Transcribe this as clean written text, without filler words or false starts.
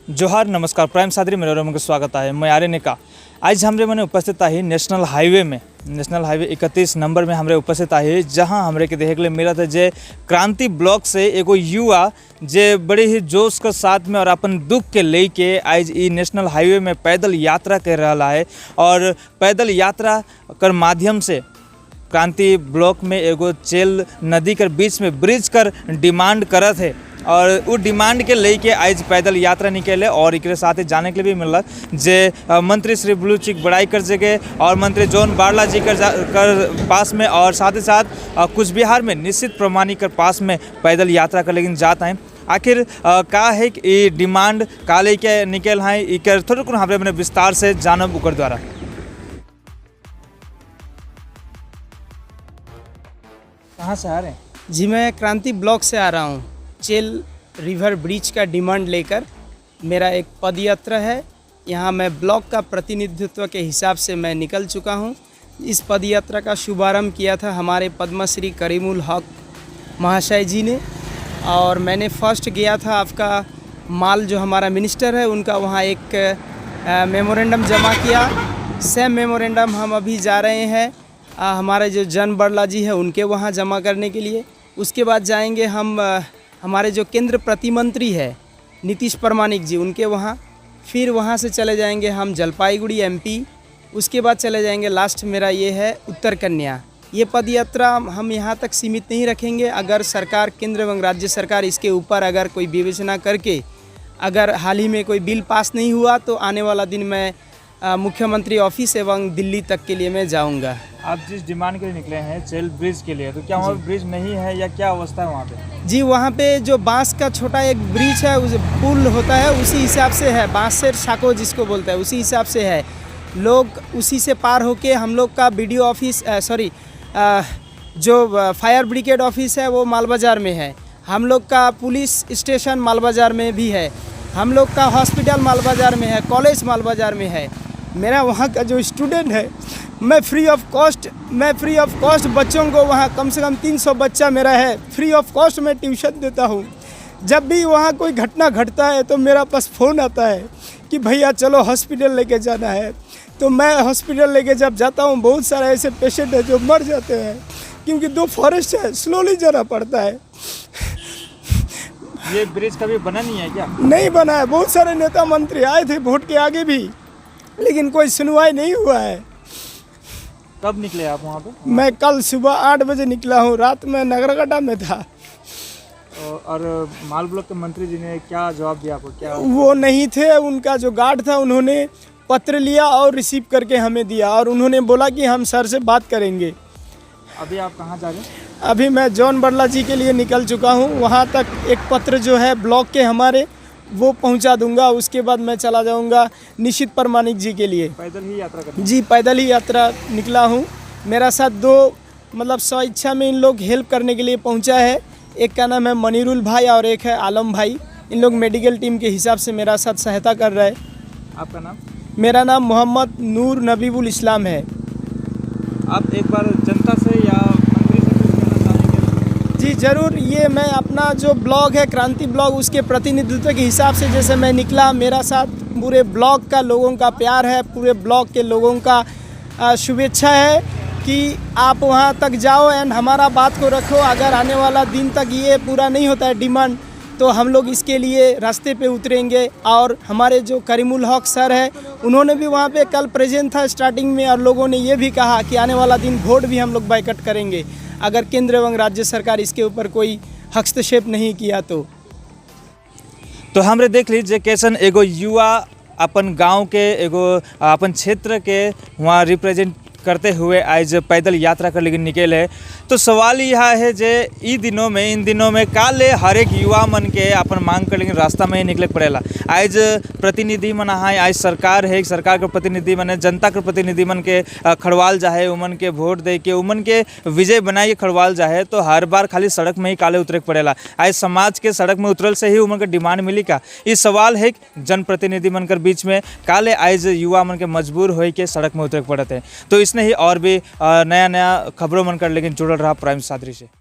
जोहार नमस्कार प्राइम सादरी मेरे मन स्वागत है। मैं आर्य नेका आज हमरे मैंने उपस्थित है नेशनल हाईवे 31 नंबर में हमरे उपस्थित है, जहां हमरे के देखे के लिए मिला था जे क्रांति ब्लॉक से एगो युवा जे बड़े ही जोश के साथ में और अपन दुख के लेके आज ई नेशनल हाईवे में पैदल यात्रा कर रहा है और पैदल यात्रा कर माध्यम से क्रांति ब्लॉक में एगो चेल नदी के बीच में ब्रिज कर डिमांड करत है और वो डिमांड के लेके आज पैदल यात्रा निकले और एक साथ ही जाने के लिए भी मिला जे मंत्री श्री ब्लू चिक बड़ाई कर जगह और मंत्री जॉन बारला जी कर पास में और साथ ही साथ कुछ बिहार में निश्चित प्रमाणिकर पास में पैदल यात्रा कर लेकिन जाता है। आखिर का है कि ये डिमांड का लेके निकल है इकर थोड़ा कुछ हमारे मैंने विस्तार से जानब उकर द्वारा। कहाँ से आ रहे हैं? जी मैं क्रांति ब्लॉक से आ रहा हूँ। चेल रिवर ब्रिज का डिमांड लेकर मेरा एक पदयात्रा है। यहाँ मैं ब्लॉक का प्रतिनिधित्व के हिसाब से मैं निकल चुका हूँ। इस पदयात्रा का शुभारंभ किया था हमारे पद्मश्री करीमुल हक महाशय जी ने और मैंने फर्स्ट गया था आपका माल जो हमारा मिनिस्टर है उनका वहाँ एक मेमोरेंडम जमा किया। सेम मेमोरेंडम हम अभी जा रहे हैं हमारे जो जॉन बारला जी है उनके वहाँ जमा करने के लिए। उसके बाद जाएंगे हम हमारे जो केंद्र प्रतिमंत्री है नीतीश प्रमाणिक जी उनके वहाँ, फिर वहाँ से चले जाएंगे हम जलपाईगुड़ी एमपी। उसके बाद चले जाएंगे लास्ट मेरा ये है उत्तर कन्या। ये पदयात्रा हम यहाँ तक सीमित नहीं रखेंगे। अगर सरकार केंद्र एवं राज्य सरकार इसके ऊपर अगर कोई विवेचना करके अगर हाल ही में कोई बिल पास नहीं हुआ तो आने वाला दिन मैं मुख्यमंत्री ऑफिस एवं दिल्ली तक के लिए मैं जाऊंगा। आप जिस डिमांड के लिए निकले हैं चेल ब्रिज के लिए, तो क्या वहाँ ब्रिज नहीं है या क्या अवस्था है वहाँ पे? जी वहाँ पे जो बांस का छोटा एक ब्रिज है उस पुल होता है उसी हिसाब से है, बांस से साको जिसको बोलते हैं उसी हिसाब से है। लोग उसी से पार होके हम लोग का BDO ऑफिस जो फायर ब्रिगेड ऑफिस है वो माल बाज़ार में है। हम लोग का पुलिस स्टेशन माल बाज़ार में भी है। हम लोग का हॉस्पिटल माल बाज़ार में है, कॉलेज माल बाज़ार में है। मेरा वहाँ का जो स्टूडेंट है मैं फ्री ऑफ कॉस्ट बच्चों को वहाँ कम से कम 300 बच्चा मेरा है, फ्री ऑफ कॉस्ट मैं ट्यूशन देता हूँ। जब भी वहाँ कोई घटना घटता है तो मेरा पास फ़ोन आता है कि भैया चलो हॉस्पिटल लेके जाना है। तो मैं हॉस्पिटल लेके जब जाता हूँ बहुत सारे ऐसे पेशेंट हैं जो मर जाते हैं क्योंकि 2 फॉरेस्ट है, स्लोली जाना पड़ता है। ये ब्रिज कभी बना नहीं है क्या? नहीं बना है। बहुत सारे नेता मंत्री आए थे वोट के आगे भी, लेकिन कोई सुनवाई नहीं हुआ है। कब निकले आप वहाँ पे? मैं कल सुबह 8 बजे निकला हूँ, रात में नगरगड्ढा में था। और माल ब्लॉक के मंत्री जी ने क्या जवाब दिया आपको? क्या वो नहीं थे, उनका जो गार्ड था उन्होंने पत्र लिया और रिसीव करके हमें दिया और उन्होंने बोला कि हम सर से बात करेंगे। अभी आप कहाँ जा रहे हैं? अभी मैं जॉन बारला जी के लिए निकल चुका हूँ। वहाँ तक एक पत्र जो है ब्लॉक के हमारे वो पहुंचा दूंगा। उसके बाद मैं चला जाऊंगा निश्चित प्रमाणिक जी के लिए। पैदल ही यात्रा करते? जी पैदल ही यात्रा निकला हूं। मेरा साथ 2 मतलब स्वेच्छा में इन लोग हेल्प करने के लिए पहुंचा है। एक का नाम है मनीरुल भाई और एक है आलम भाई। इन लोग मेडिकल टीम के हिसाब से मेरा साथ सहायता कर रहे हैं। आपका नाम? मेरा नाम मोहम्मद नूर नबीबुल इस्लाम है। आप एक बार जनता से या मंत्री से कुछ कहना चाहेंगे? जी ज़रूर। ये मैं अपना जो ब्लॉग है क्रांति ब्लॉग उसके प्रतिनिधित्व के हिसाब से जैसे मैं निकला, मेरा साथ पूरे ब्लॉग का लोगों का प्यार है, पूरे ब्लॉग के लोगों का शुभेच्छा है कि आप वहां तक जाओ एंड हमारा बात को रखो। अगर आने वाला दिन तक ये पूरा नहीं होता है डिमांड तो हम लोग इसके लिए रास्ते पे उतरेंगे। और हमारे जो करीमुल हक सर है उन्होंने भी वहाँ पे कल प्रेजेंट था स्टार्टिंग में और लोगों ने ये भी कहा कि आने वाला दिन वोट भी हम लोग बाइकआउट करेंगे अगर केंद्र एवं राज्य सरकार इसके ऊपर कोई हस्तक्षेप नहीं किया तो हमरे देख लीजिए कैसन एगो युवा अपन गांव के एगो अपन क्षेत्र के वहाँ रिप्रेजेंट करते हुए आज पैदल यात्रा कर लेकिन निकले। तो सवाल यह है जे इन दिनों में काले हर एक युवा मन के अपन मांग कर लेकिन रास्ता में ही निकले पड़ेला। आज प्रतिनिधि मन है, आज सरकार है, सरकार के प्रतिनिधि मन है, जनता के प्रतिनिधि मन के खड़वाल जाए, उमन के वोट दे के उमन के विजय बनाए खड़वाल जाए तो हर बार खाली सड़क में ही काले उतरे पड़ेला। आज समाज के सड़क में उतरल से ही उमन के डिमांड मिली का? ये सवाल है जनप्रतिनिधि मन के बीच में काले आज युवा मन के मजबूर हो के सड़क में उतरे पड़ते हैं। तो इसने ही और भी नया खबरों मन कर लेकिन जुड़ल रहा प्राइम सादरी से।